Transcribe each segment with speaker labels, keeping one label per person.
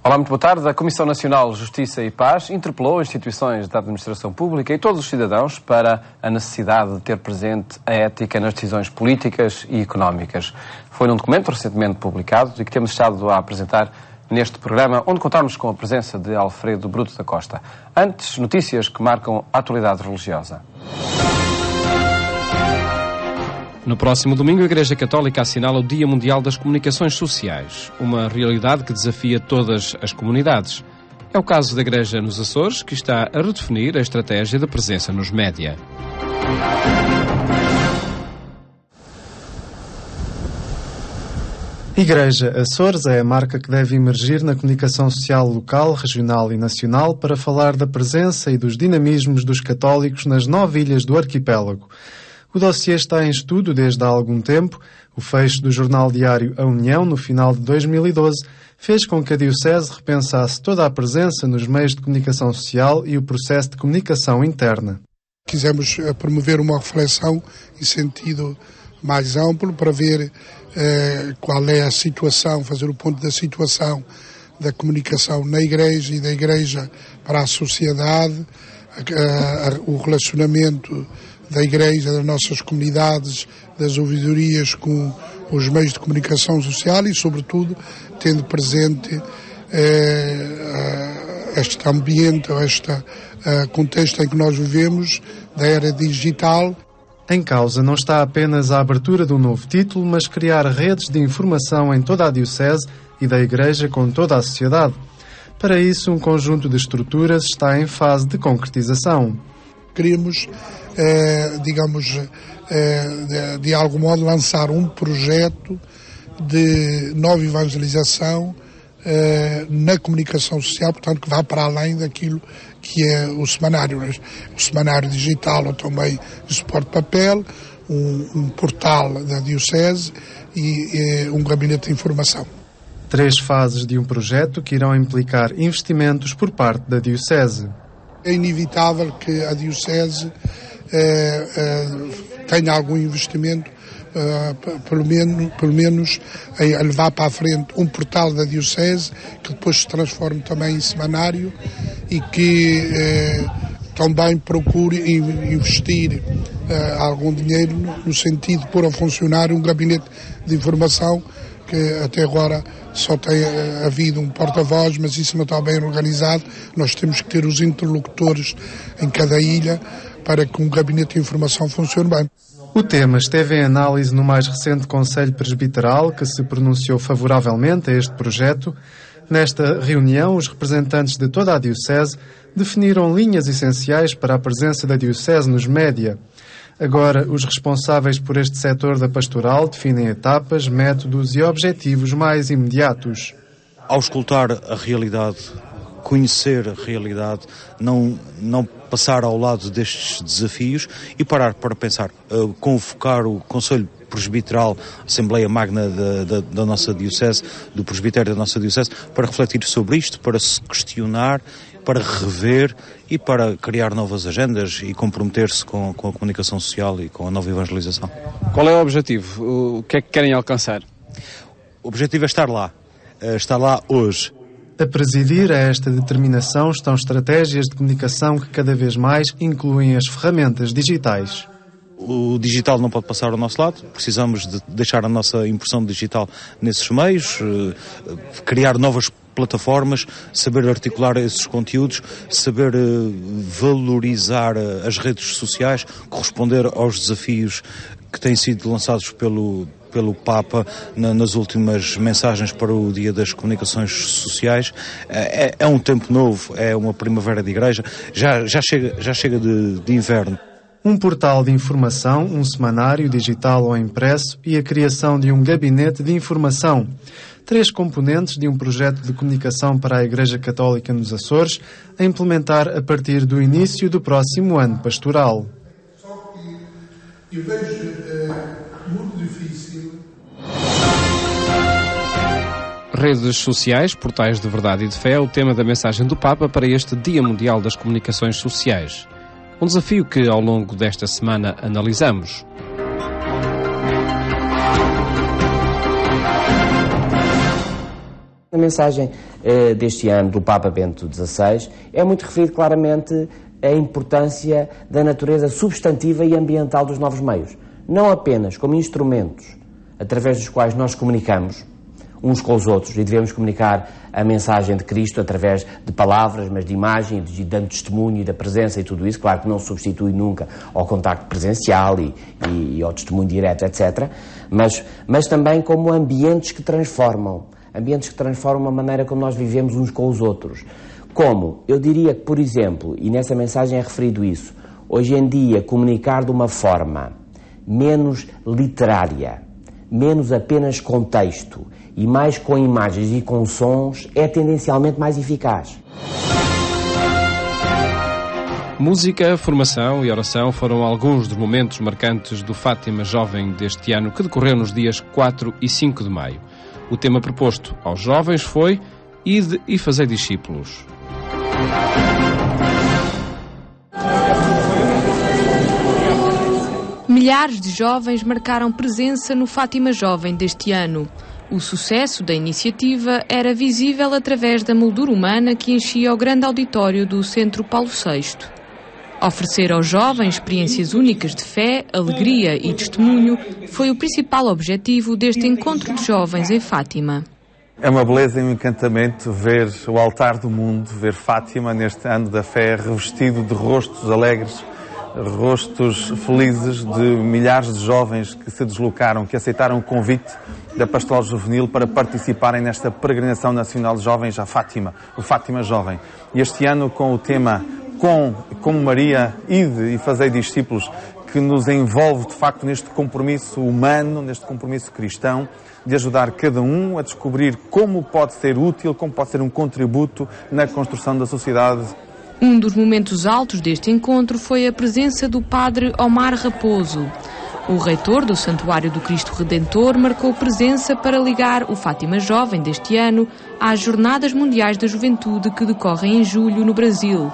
Speaker 1: Olá, muito boa tarde. A Comissão Nacional de Justiça e Paz interpelou instituições da administração pública e todos os cidadãos para a necessidade de ter presente a ética nas decisões políticas e económicas. Foi num documento recentemente publicado e que temos estado a apresentar neste programa, onde contamos com a presença de Alfredo Bruto da Costa. Antes, notícias que marcam a atualidade religiosa. No próximo domingo, a Igreja Católica assinala o Dia Mundial das Comunicações Sociais, uma realidade que desafia todas as comunidades. É o caso da Igreja nos Açores, que está a redefinir a estratégia de presença nos média.
Speaker 2: Igreja Açores é a marca que deve emergir na comunicação social local, regional e nacional para falar da presença e dos dinamismos dos católicos nas 9 ilhas do arquipélago. O dossiê está em estudo desde há algum tempo. O fecho do jornal diário A União, no final de 2012, fez com que a Diocese repensasse toda a presença nos meios de comunicação social e o processo de comunicação interna.
Speaker 3: Quisemos promover uma reflexão em sentido mais amplo para ver qual é a situação, fazer o ponto da situação da comunicação na Igreja e da Igreja para a sociedade, o relacionamento da Igreja, das nossas comunidades, das ouvidorias com os meios de comunicação social e, sobretudo, tendo presente este ambiente, este contexto em que nós vivemos, da era digital.
Speaker 2: Em causa não está apenas a abertura de um novo título, mas criar redes de informação em toda a Diocese e da Igreja com toda a sociedade. Para isso, um conjunto de estruturas está em fase de concretização.
Speaker 3: Queremos, de algum modo, lançar um projeto de nova evangelização na comunicação social, portanto, que vá para além daquilo que é o semanário digital ou também de suporte de papel, um portal da Diocese e um gabinete de informação.
Speaker 2: 3 fases de um projeto que irão implicar investimentos por parte da Diocese.
Speaker 3: É inevitável que a Diocese tenha algum investimento, pelo menos a levar para a frente um portal da Diocese, que depois se transforme também em semanário e que também procure investir algum dinheiro no sentido de pôr a funcionar um gabinete de informação, que até agora só tem havido um porta-voz, mas isso não está bem organizado. Nós temos que ter os interlocutores em cada ilha para que um gabinete de informação funcione bem.
Speaker 2: O tema esteve em análise no mais recente Conselho Presbiteral, que se pronunciou favoravelmente a este projeto. Nesta reunião, os representantes de toda a Diocese definiram linhas essenciais para a presença da Diocese nos média. Agora, os responsáveis por este setor da pastoral definem etapas, métodos e objetivos mais imediatos.
Speaker 4: Ao escutar a realidade, conhecer a realidade, não passar ao lado destes desafios e parar para pensar, convocar o Conselho Presbiteral, Assembleia Magna da nossa Diocese, do Presbitério da nossa Diocese, para refletir sobre isto, para se questionar, para rever e para criar novas agendas e comprometer-se com a comunicação social e com a nova evangelização.
Speaker 1: Qual é o objetivo? O que é que querem alcançar?
Speaker 4: O objetivo é estar lá hoje.
Speaker 2: A presidir a esta determinação estão estratégias de comunicação que cada vez mais incluem as ferramentas digitais.
Speaker 4: O digital não pode passar ao nosso lado, precisamos de deixar a nossa impressão digital nesses meios, criar novas plataformas, saber articular esses conteúdos, saber valorizar as redes sociais, corresponder aos desafios que têm sido lançados pelo Papa nas últimas mensagens para o Dia das Comunicações Sociais. É um tempo novo, é uma primavera de igreja, já chega de inverno.
Speaker 2: Um portal de informação, um semanário digital ou impresso e a criação de um gabinete de informação. 3 componentes de um projeto de comunicação para a Igreja Católica nos Açores, a implementar a partir do início do próximo ano pastoral.
Speaker 3: Eu vejo muito difícil.
Speaker 1: Redes sociais, portais de verdade e de fé é o tema da mensagem do Papa para este Dia Mundial das Comunicações Sociais. Um desafio que, ao longo desta semana, analisamos.
Speaker 5: A mensagem deste ano do Papa Bento XVI é muito referido claramente a importância da natureza substantiva e ambiental dos novos meios, não apenas como instrumentos através dos quais nós comunicamos uns com os outros, e devemos comunicar a mensagem de Cristo através de palavras, mas de imagem, dando testemunho e da presença e tudo isso. Claro que não substitui nunca ao contacto presencial e ao testemunho direto, etc. Mas também como ambientes que transformam a maneira como nós vivemos uns com os outros. Como, eu diria que, por exemplo, e nessa mensagem é referido isso, hoje em dia comunicar de uma forma menos literária, menos apenas contexto, e mais com imagens e com sons, é tendencialmente mais eficaz.
Speaker 1: Música, formação e oração foram alguns dos momentos marcantes do Fátima Jovem deste ano, que decorreu nos dias 4 e 5 de maio. O tema proposto aos jovens foi Ide e fazei discípulos.
Speaker 6: Milhares de jovens marcaram presença no Fátima Jovem deste ano. O sucesso da iniciativa era visível através da moldura humana que enchia o grande auditório do Centro Paulo VI. Oferecer aos jovens experiências únicas de fé, alegria e testemunho foi o principal objetivo deste encontro de jovens em Fátima.
Speaker 7: É uma beleza e um encantamento ver o altar do mundo, ver Fátima neste ano da fé revestido de rostos alegres, rostos felizes de milhares de jovens que se deslocaram, que aceitaram o convite da Pastoral Juvenil para participarem nesta peregrinação nacional de jovens a Fátima, o Fátima Jovem. E este ano com o tema como Maria, ide e fazei discípulos, que nos envolve de facto neste compromisso humano, neste compromisso cristão, de ajudar cada um a descobrir como pode ser útil, como pode ser um contributo na construção da sociedade.
Speaker 6: Um dos momentos altos deste encontro foi a presença do padre Omar Raposo. O reitor do Santuário do Cristo Redentor marcou presença para ligar o Fátima Jovem deste ano às Jornadas Mundiais da Juventude que decorrem em julho no Brasil.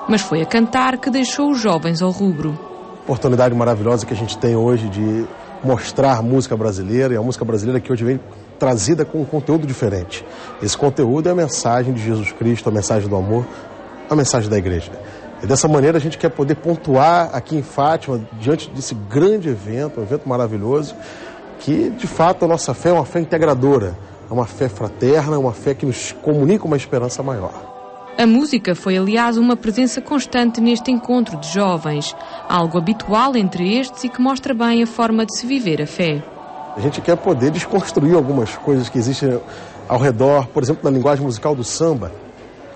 Speaker 6: Mas foi a cantar que deixou os jovens ao rubro.
Speaker 8: Oportunidade maravilhosa que a gente tem hoje de mostrar a música brasileira, e a música brasileira que hoje vem trazida com um conteúdo diferente. Esse conteúdo é a mensagem de Jesus Cristo, a mensagem do amor, a mensagem da igreja. E dessa maneira a gente quer poder pontuar aqui em Fátima, diante desse grande evento, um evento maravilhoso, que de fato a nossa fé é uma fé integradora, é uma fé fraterna, é uma fé que nos comunica uma esperança maior.
Speaker 6: A música foi, aliás, uma presença constante neste encontro de jovens, algo habitual entre estes e que mostra bem a forma de se viver a fé.
Speaker 8: A gente quer poder desconstruir algumas coisas que existem ao redor, por exemplo, na linguagem musical do samba,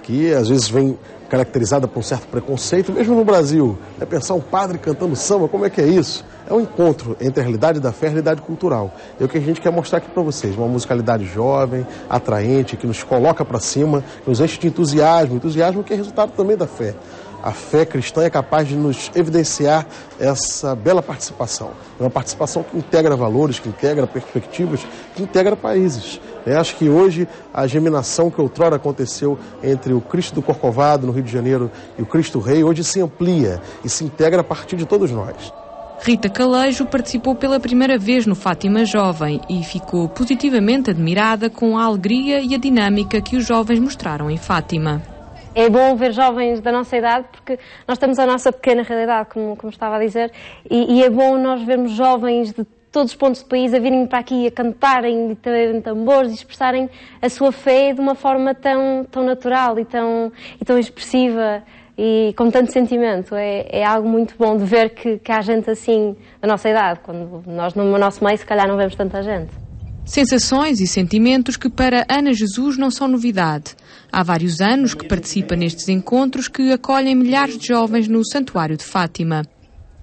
Speaker 8: que às vezes vem caracterizada por um certo preconceito, mesmo no Brasil. É pensar um padre cantando samba, como é que é isso? É um encontro entre a realidade da fé e a realidade cultural. É o que a gente quer mostrar aqui para vocês, uma musicalidade jovem, atraente, que nos coloca para cima, que nos enche de entusiasmo que é resultado também da fé. A fé cristã é capaz de nos evidenciar essa bela participação. É uma participação que integra valores, que integra perspectivas, que integra países. Eu acho que hoje a geminação que outrora aconteceu entre o Cristo do Corcovado, no Rio de Janeiro, e o Cristo Rei, hoje se amplia e se integra a partir de todos nós.
Speaker 6: Rita Calejo participou pela primeira vez no Fátima Jovem e ficou positivamente admirada com a alegria e a dinâmica que os jovens mostraram em Fátima.
Speaker 9: É bom ver jovens da nossa idade, porque nós temos a nossa pequena realidade, como estava a dizer, e é bom nós vermos jovens de todos os pontos do país a virem para aqui, a cantarem, e terem tambores e expressarem a sua fé de uma forma tão natural e tão expressiva e com tanto sentimento. É algo muito bom de ver que há gente assim da nossa idade, quando nós no nosso meio se calhar não vemos tanta gente.
Speaker 6: Sensações e sentimentos que para Ana Jesus não são novidade. Há vários anos que participa nestes encontros que acolhem milhares de jovens no Santuário de Fátima.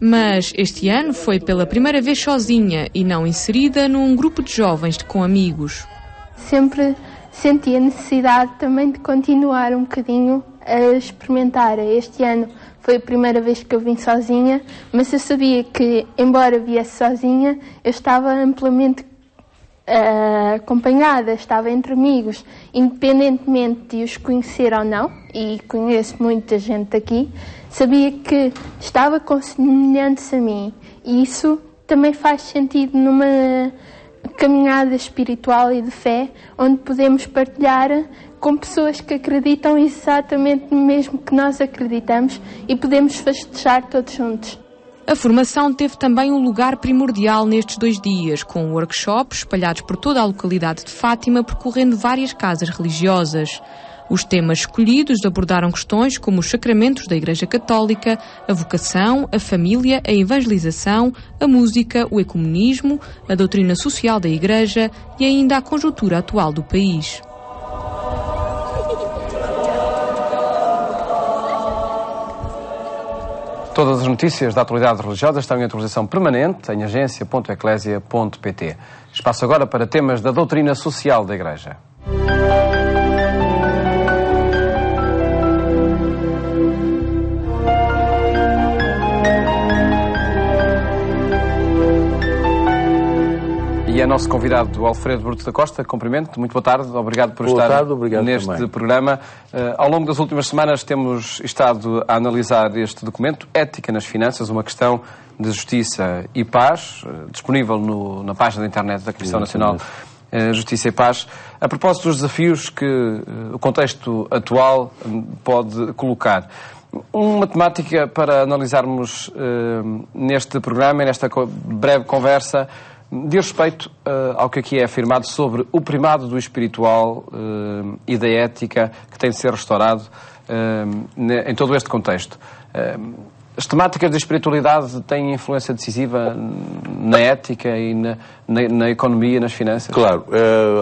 Speaker 6: Mas este ano foi pela primeira vez sozinha e não inserida num grupo de jovens com amigos.
Speaker 10: Sempre senti a necessidade também de continuar um bocadinho a experimentar. Este ano foi a primeira vez que eu vim sozinha, mas eu sabia que, embora viesse sozinha, eu estava amplamente acompanhada, estava entre amigos, independentemente de os conhecer ou não, e conheço muita gente aqui, sabia que estava com semelhantes a mim, e isso também faz sentido caminhada espiritual e de fé, onde podemos partilhar com pessoas que acreditam exatamente no mesmo que nós acreditamos e podemos festejar todos juntos.
Speaker 6: A formação teve também um lugar primordial nestes 2 dias, com workshops espalhados por toda a localidade de Fátima, percorrendo várias casas religiosas. Os temas escolhidos abordaram questões como os sacramentos da Igreja Católica, a vocação, a família, a evangelização, a música, o ecumenismo, a doutrina social da Igreja e ainda a conjuntura atual do país.
Speaker 1: Todas as notícias da atualidade religiosa estão em atualização permanente em agência.eclésia.pt. Espaço agora para temas da doutrina social da Igreja. E é nosso convidado Alfredo Bruto da Costa. Cumprimento, muito boa tarde, obrigado por estar neste também. Programa. Ao longo das últimas semanas temos estado a analisar este documento, Ética nas Finanças, uma questão de justiça e paz, disponível na página da internet da Comissão Nacional Justiça e Paz, a propósito dos desafios que o contexto atual pode colocar. Uma temática para analisarmos neste programa e nesta breve conversa diz respeito ao que aqui é afirmado sobre o primado do espiritual e da ética que tem de ser restaurado em todo este contexto. As temáticas da espiritualidade têm influência decisiva na ética e na economia e nas finanças?
Speaker 11: Claro.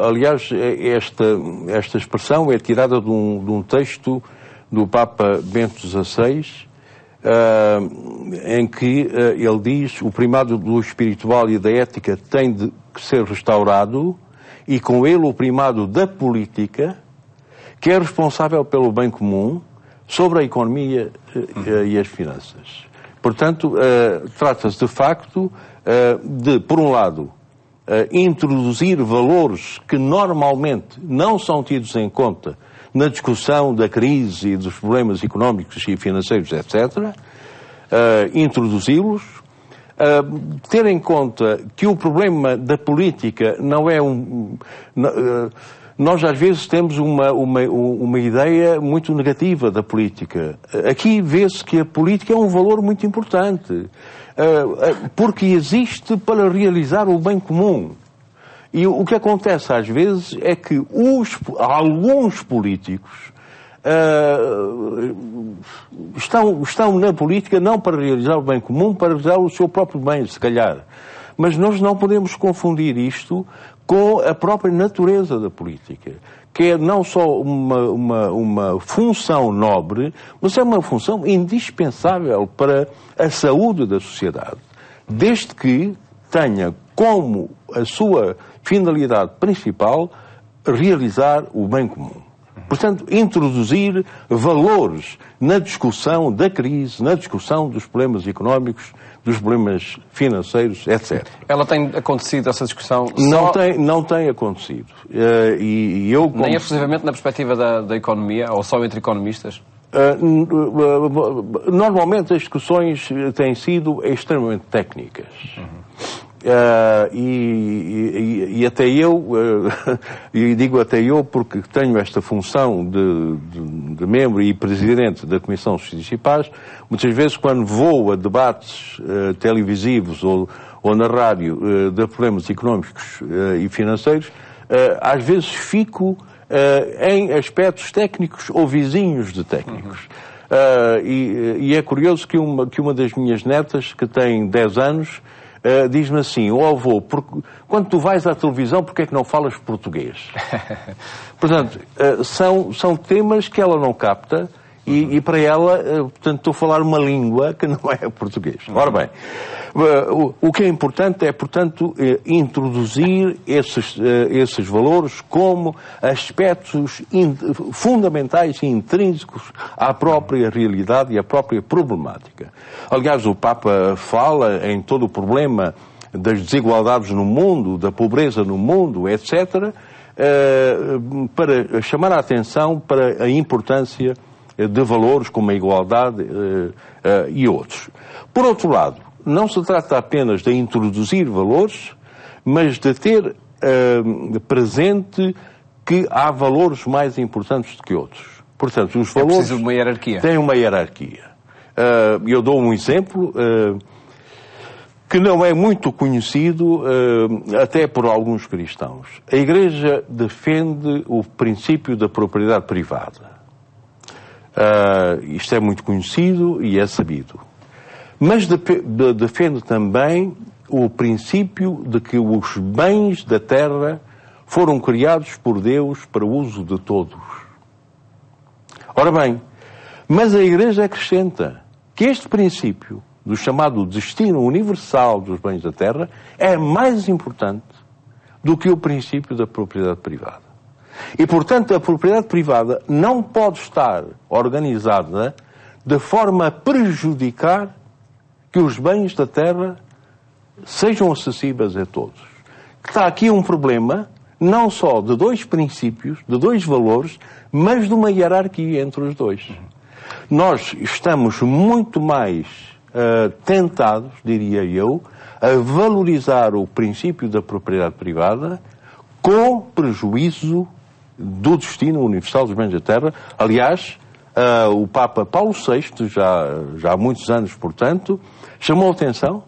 Speaker 11: Aliás, esta expressão é tirada de um texto do Papa Bento XVI, em que ele diz o primado do espiritual e da ética tem de ser restaurado e com ele o primado da política, que é responsável pelo bem comum sobre a economia e as finanças. Portanto, trata-se de facto de, por um lado, introduzir valores que normalmente não são tidos em conta na discussão da crise e dos problemas económicos e financeiros, etc., introduzi-los, ter em conta que o problema da política não é nós às vezes temos uma ideia muito negativa da política. Aqui vê-se que a política é um valor muito importante, porque existe para realizar o bem comum. E o que acontece às vezes é que alguns políticos estão na política não para realizar o bem comum, para realizar o seu próprio bem, se calhar. Mas nós não podemos confundir isto com a própria natureza da política, que é não só uma função nobre, mas é uma função indispensável para a saúde da sociedade, desde que tenha como a sua finalidade principal realizar o bem comum. Portanto, introduzir valores na discussão da crise, na discussão dos problemas económicos, dos problemas financeiros, etc.
Speaker 1: Ela tem acontecido, essa discussão?
Speaker 11: Não tem acontecido.
Speaker 1: Nem exclusivamente na perspectiva da economia, ou só entre economistas?
Speaker 11: Normalmente as discussões têm sido extremamente técnicas. E até eu, e digo até eu porque tenho esta função de membro e presidente da Comissão de Justiça e Paz, muitas vezes quando vou a debates televisivos ou na rádio de problemas económicos e financeiros, às vezes fico em aspectos técnicos ou vizinhos de técnicos. E é curioso que uma das minhas netas, que tem 10 anos, diz-me assim: avô, quando tu vais à televisão, porquê é que não falas português? Portanto, são temas que ela não capta e para ela, portanto, estou a falar uma língua que não é português. Ora bem, o que é importante portanto, introduzir esses valores como aspectos fundamentais e intrínsecos à própria realidade e à própria problemática. Aliás, o Papa fala em todo o problema das desigualdades no mundo, da pobreza no mundo, etc., para chamar a atenção para a importância de valores como a igualdade e outros. Por outro lado, não se trata apenas de introduzir valores, mas de ter presente que há valores mais importantes do que outros. Portanto, os valores...
Speaker 1: É preciso uma hierarquia.
Speaker 11: Têm uma hierarquia. Eu dou um exemplo que não é muito conhecido até por alguns cristãos. A Igreja defende o princípio da propriedade privada. Isto é muito conhecido e é sabido. Mas defende também o princípio de que os bens da terra foram criados por Deus para o uso de todos. Ora bem, mas a Igreja acrescenta que este princípio do chamado destino universal dos bens da terra é mais importante do que o princípio da propriedade privada. E, portanto, a propriedade privada não pode estar organizada de forma a prejudicar que os bens da terra sejam acessíveis a todos. Está aqui um problema não só de dois princípios, de dois valores, mas de uma hierarquia entre os dois. Nós estamos muito mais tentados, diria eu, a valorizar o princípio da propriedade privada com prejuízo do destino universal dos bens da terra. Aliás, o Papa Paulo VI, já há muitos anos, portanto, chamou atenção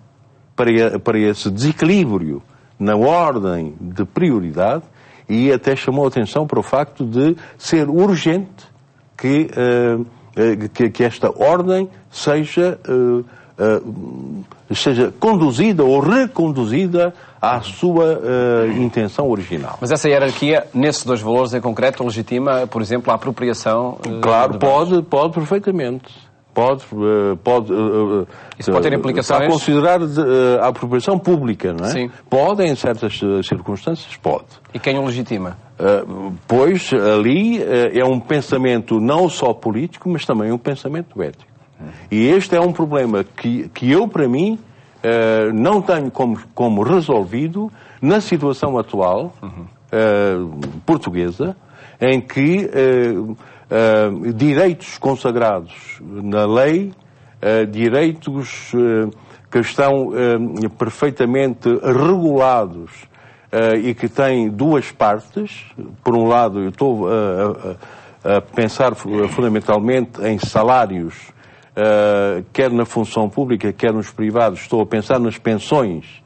Speaker 11: para esse desequilíbrio na ordem de prioridade e até chamou atenção para o facto de ser urgente que esta ordem seja conduzida ou reconduzida à sua intenção original.
Speaker 1: Mas essa hierarquia, nesses dois valores em concreto, legitima, por exemplo, a apropriação?
Speaker 11: Claro, pode perfeitamente.
Speaker 1: Isso pode ter implicações?
Speaker 11: Está a considerar a apropriação pública, não é?
Speaker 1: Sim.
Speaker 11: Pode, em certas circunstâncias, pode.
Speaker 1: E quem o legitima?
Speaker 11: Pois, ali é um pensamento não só político, mas também um pensamento ético. E este é um problema que eu, para mim, não tenho como resolvido na situação atual portuguesa, em que direitos consagrados na lei, direitos que estão perfeitamente regulados e que têm duas partes. Por um lado, eu estou a pensar fundamentalmente em salários, quer na função pública, quer nos privados. Estou a pensar nas pensões,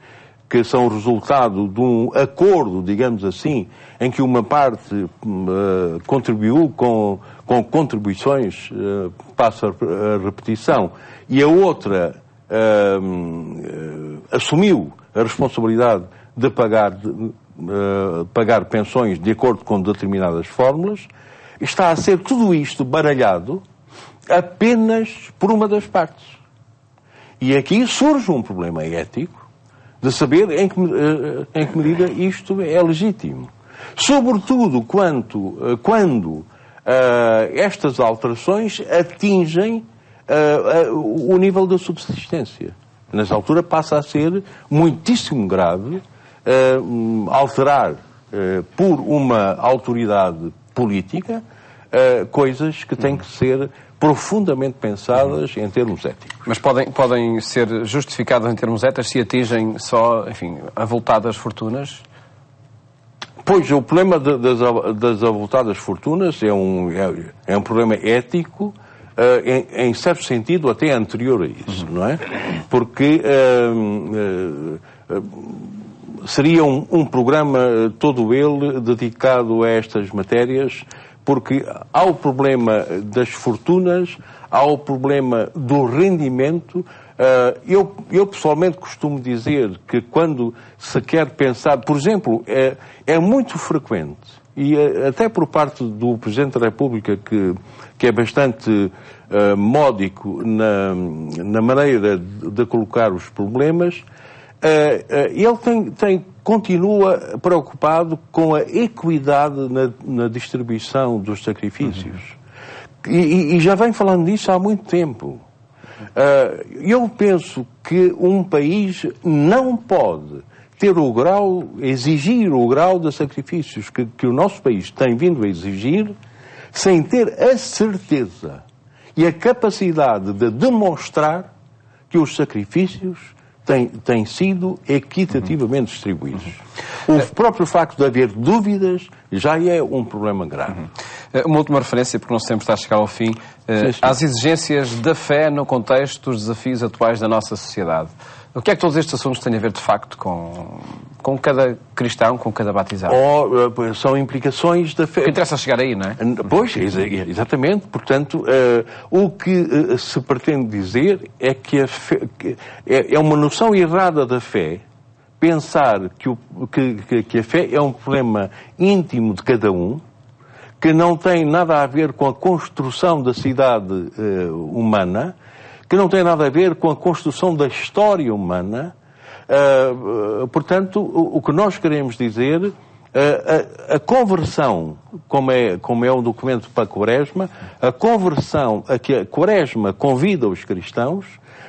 Speaker 11: que são resultado de um acordo, digamos assim, em que uma parte contribuiu com contribuições, passo a repetição, e a outra assumiu a responsabilidade de pagar pensões de acordo com determinadas fórmulas. Está a ser tudo isto baralhado apenas por uma das partes. E aqui surge um problema ético de saber em que medida isto é legítimo. Sobretudo quando estas alterações atingem o nível da subsistência. Nessa altura passa a ser muitíssimo grave alterar por uma autoridade política coisas que têm que ser profundamente pensadas em termos éticos.
Speaker 1: Mas podem ser justificadas em termos éticos se atingem só, enfim, avultadas fortunas?
Speaker 11: Pois, o problema das avultadas fortunas é um problema ético, em certo sentido até anterior a isso, não é? Porque seria um programa todo ele dedicado a estas matérias, porque há o problema das fortunas, há o problema do rendimento. Eu pessoalmente costumo dizer que quando se quer pensar, por exemplo, é muito frequente, e até por parte do Presidente da República, que é bastante módico na maneira de colocar os problemas, ele continua preocupado com a equidade na distribuição dos sacrifícios. E já vem falando disso há muito tempo. Eu penso que um país não pode exigir o grau de sacrifícios que o nosso país tem vindo a exigir, sem ter a certeza e a capacidade de demonstrar que os sacrifícios têm sido equitativamente distribuídos. O próprio facto de haver dúvidas já é um problema grave.
Speaker 1: Uma última referência, porque não sempre está a chegar ao fim, às exigências da fé no contexto dos desafios atuais da nossa sociedade. O que é que todos estes assuntos têm a ver, de facto, com cada cristão, com cada batizado?
Speaker 11: São implicações da fé.
Speaker 1: O que interessa chegar aí, não é?
Speaker 11: Pois, exatamente. Portanto, o que se pretende dizer é que a fé, é uma noção errada da fé pensar que a fé é um problema íntimo de cada um, que não tem nada a ver com a construção da cidade humana, que não tem nada a ver com a construção da história humana. Portanto, o que nós queremos dizer, a conversão, como é um documento para a Quaresma, a conversão a que a Quaresma convida os cristãos,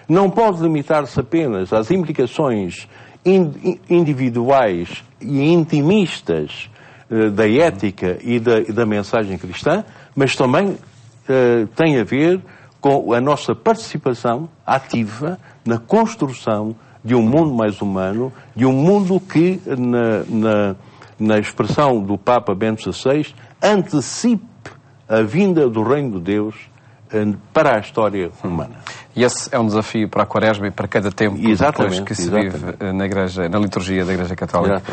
Speaker 11: não pode limitar-se apenas às implicações individuais e intimistas da ética e da mensagem cristã, mas também tem a ver com a nossa participação ativa na construção de um mundo mais humano, de um mundo que, na expressão do Papa Bento XVI, antecipe a vinda do Reino de Deus para a história humana.
Speaker 1: E esse é um desafio para a Quaresma e para cada tempo depois que se vive na liturgia da Igreja Católica.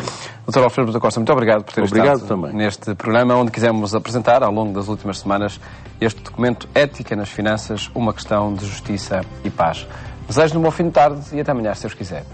Speaker 1: Dr. Alfredo da Costa, muito obrigado por ter estado também neste programa, onde quisemos apresentar, ao longo das últimas semanas, este documento Ética nas Finanças, uma questão de justiça e paz. Desejo-lhe um bom fim de tarde e até amanhã, se Deus quiser.